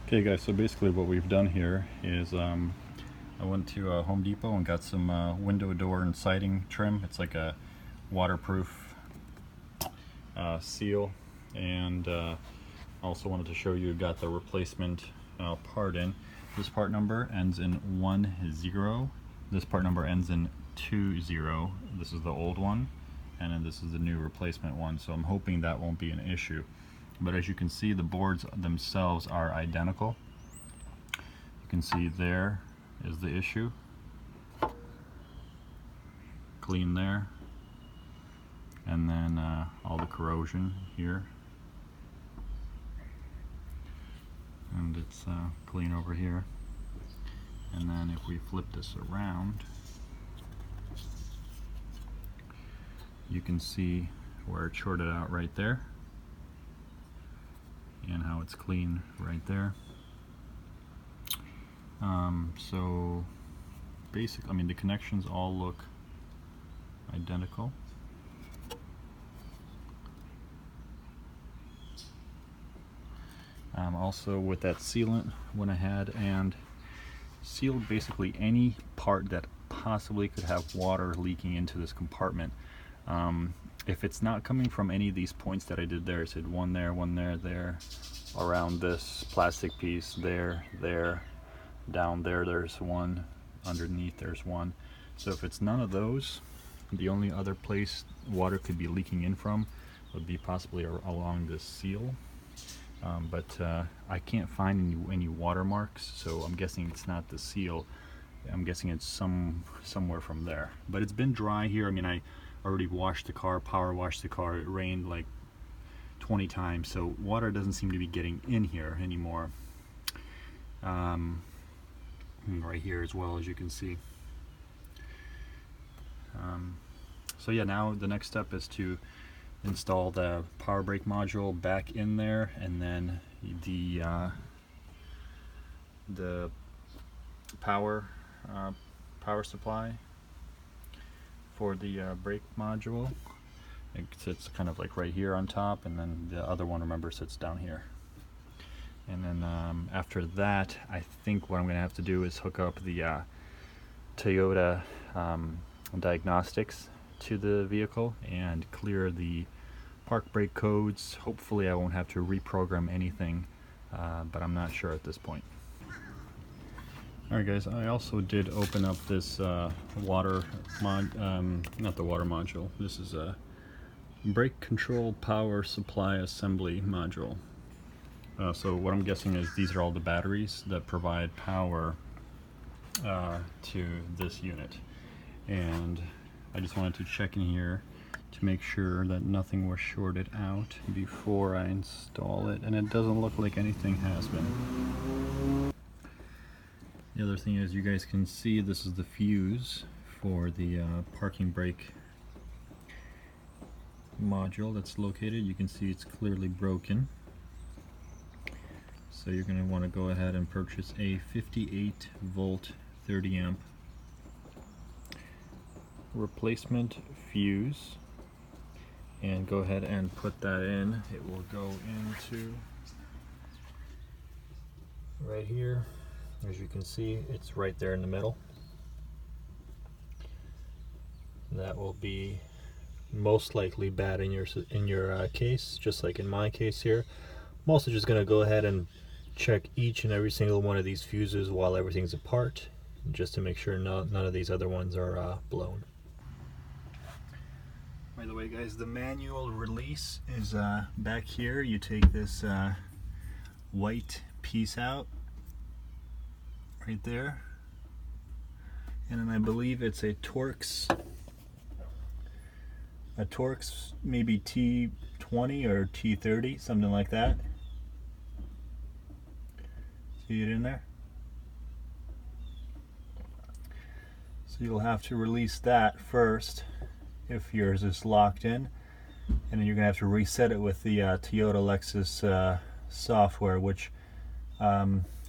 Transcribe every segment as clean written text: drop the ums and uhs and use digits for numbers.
Okay guys, so basically what we've done here is I went to Home Depot and got some window, door, and siding trim. It's like a waterproof seal, and also wanted to show you got the replacement part in. This part number ends in 10. This part number ends in 20. This is the old one, and then this is the new replacement one, so I'm hoping that won't be an issue. But as you can see, the boards themselves are identical. You can see there is the issue. Clean there. And then all the corrosion here. And it's clean over here. And then if we flip this around, you can see where it's shorted out right there, and how it's clean right there. So basically, I mean, the connections all look identical. Also with that sealant, went ahead and sealed basically any part that possibly could have water leaking into this compartment. If it's not coming from any of these points that I did there, I said one there, there, around this plastic piece, there, down there, there's one, underneath there's one. So if it's none of those, the only other place water could be leaking in from would be possibly along this seal. But I can't find any watermarks, so I'm guessing it's not the seal. I'm guessing it's somewhere from there. But it's been dry here. I mean, I already washed the car, power washed the car. It rained like 20 times, so water doesn't seem to be getting in here anymore. Right here as well, as you can see. So yeah, now the next step is to install the power brake module back in there, and then the power supply for the brake module. It sits kind of like right here on top, and then the other one, remember, sits down here. And then after that, I think what I'm going to have to do is hook up the Toyota diagnostics to the vehicle and clear the park brake codes. Hopefully I won't have to reprogram anything, but I'm not sure at this point. Alright guys, I also did open up this not the water module, this is a brake control power supply assembly module. So what I'm guessing is these are all the batteries that provide power to this unit. And I just wanted to check in here to make sure that nothing was shorted out before I install it, and it doesn't look like anything has been. The other thing is, you guys can see this is the fuse for the parking brake module that's located. You can see it's clearly broken. So you're going to want to go ahead and purchase a 58 volt 30 amp replacement fuse and go ahead and put that in. It will go into right here. As you can see, it's right there in the middle. That will be most likely bad in your case, just like in my case here. I'm also just going to go ahead and check each and every single one of these fuses while everything's apart, just to make sure none of these other ones are blown. By the way guys, the manual release is back here. You take this white piece out right there, and then I believe it's a Torx maybe T20 or T30, something like that. See it in there? So you'll have to release that first if yours is locked in, and then you're gonna have to reset it with the Toyota Lexus software, which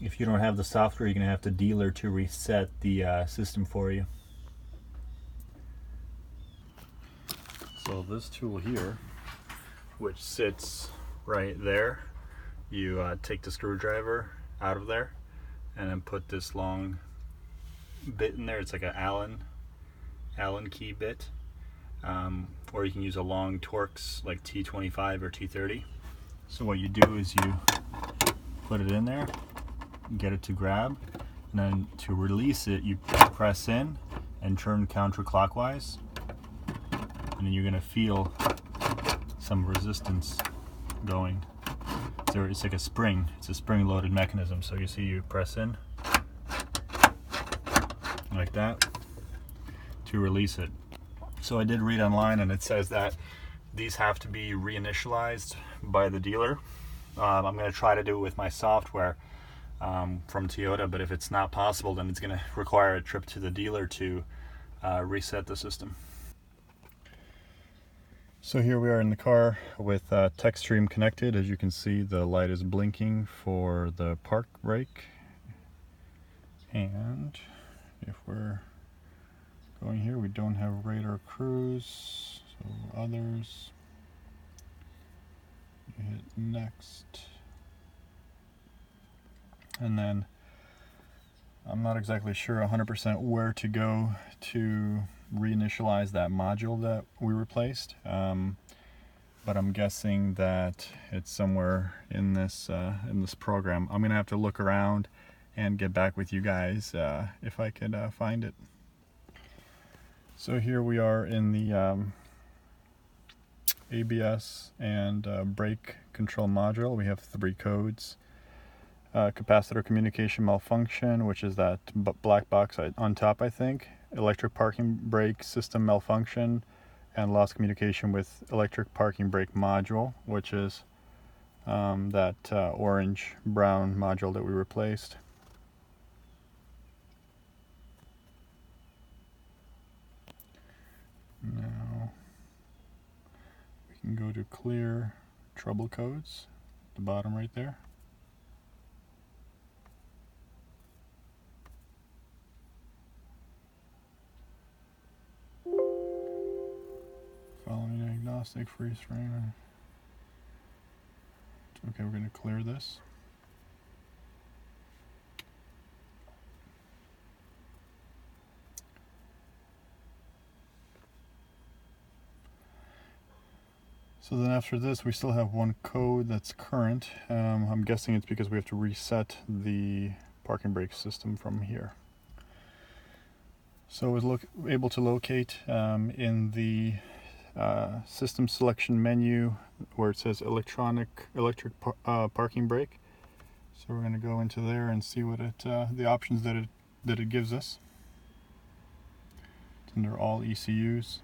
if you don't have the software, you're gonna have to dealer to reset the system for you. So this tool here, which sits right there, you take the screwdriver out of there, and then put this long bit in there. It's like an Allen key bit, or you can use a long Torx like T25 or T30. So what you do is you put it in there, get it to grab, and then to release it you press in and turn counterclockwise, and then you're going to feel some resistance going. So it's like a spring, it's a spring loaded mechanism. So you see, you press in like that to release it. So I did read online, and it says that these have to be reinitialized by the dealer. I'm going to try to do it with my software from Toyota, but if it's not possible, then it's going to require a trip to the dealer to reset the system. So here we are in the car with TechStream connected. As you can see, the light is blinking for the park brake, and if we're going here, we don't have radar cruise, so others, you hit next, and then I'm not exactly sure 100% where to go to reinitialize that module that we replaced, but I'm guessing that it's somewhere in this program. I'm gonna have to look around and get back with you guys if I could find it. So here we are in the ABS and brake control module. We have 3 codes. Capacitor communication malfunction, which is that black box on top, I think. Electric parking brake system malfunction, and lost communication with electric parking brake module, which is that orange-brown module that we replaced. Now we can go to clear trouble codes, at the bottom right there. Following diagnostic, freeze frame. Okay, we're going to clear this. So then after this, we still have 1 code that's current. I'm guessing it's because we have to reset the parking brake system from here. So I was able to locate in the system selection menu where it says electric parking brake. So we're going to go into there and see what the options that it gives us. It's under all ECUs.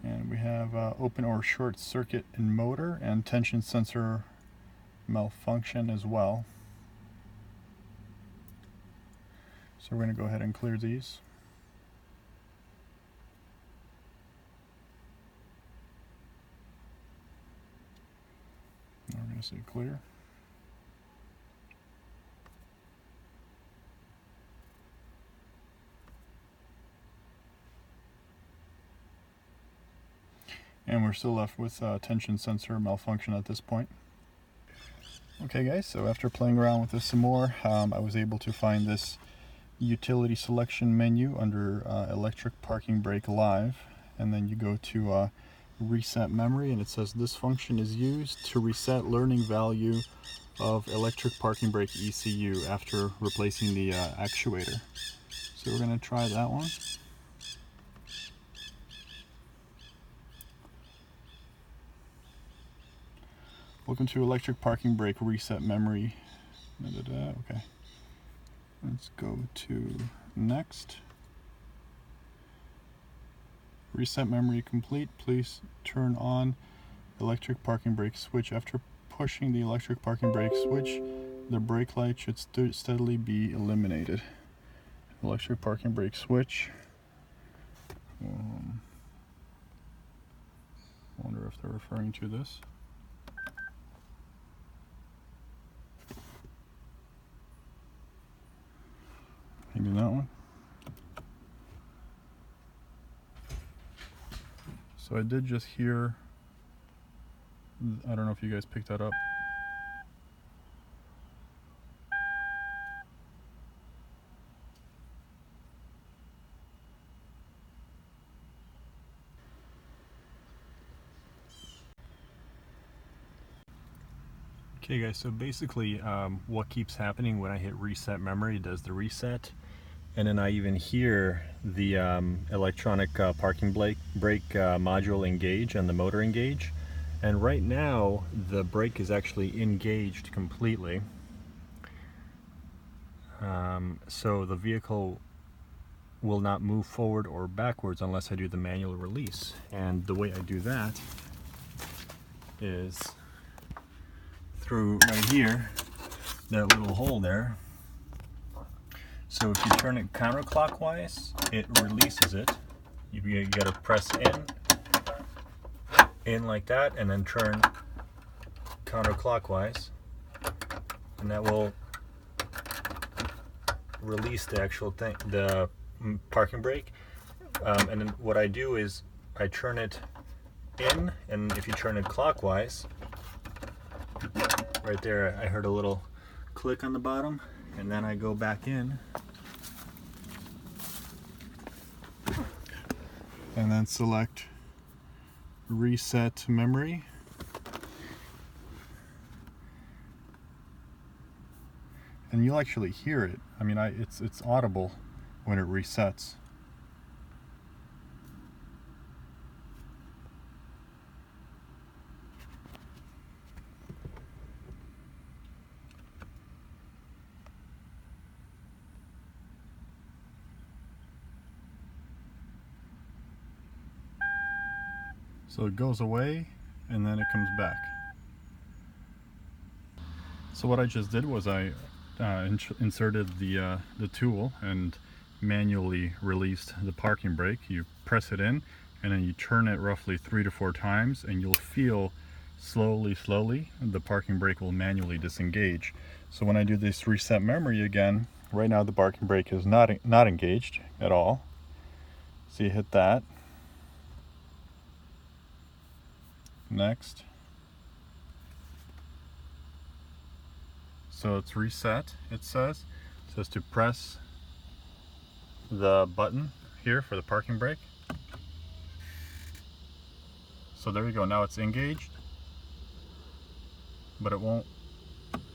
And we have open or short circuit in motor and tension sensor malfunction as well. So we're going to go ahead and clear these. Now we're going to say clear. And we're still left with tension sensor malfunction at this point. Okay guys, so after playing around with this some more, I was able to find this utility selection menu under electric parking brake live, and then you go to reset memory, and it says this function is used to reset learning value of electric parking brake ECU after replacing the actuator. So we're going to try that one. Welcome to electric parking brake reset memory. Okay. Let's go to next. Reset memory complete. Please turn on electric parking brake switch. After pushing the electric parking brake switch, the brake light should steadily be eliminated. Electric parking brake switch. Wonder if they're referring to this. Maybe that one. So I did just hear, I don't know if you guys picked that up. Okay guys, so basically what keeps happening when I hit reset memory, it does the reset, and then I even hear the electronic parking brake module engage and the motor engage. And right now the brake is actually engaged completely. So the vehicle will not move forward or backwards unless I do the manual release. And the way I do that is through right here, that little hole there. So if you turn it counterclockwise, it releases it. You gotta press in like that, and then turn counterclockwise, and that will release the actual thing, the parking brake. And then what I do is I turn it in, and if you turn it clockwise, right there I heard a little click on the bottom, and then I go back in and then select reset memory. And you'll actually hear it. I mean, it's audible when it resets. So it goes away and then it comes back. So what I just did was I inserted the tool and manually released the parking brake. You press it in and then you turn it roughly 3 to 4 times, and you'll feel slowly the parking brake will manually disengage. So when I do this reset memory again, right now the parking brake is not engaged at all. So you hit that. Next. So it's reset, it says to press the button here for the parking brake. So there you go, now it's engaged, but it won't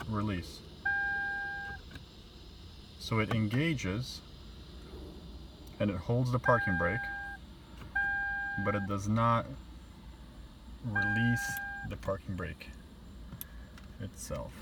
release. So it engages and it holds the parking brake, but it does not release the parking brake itself.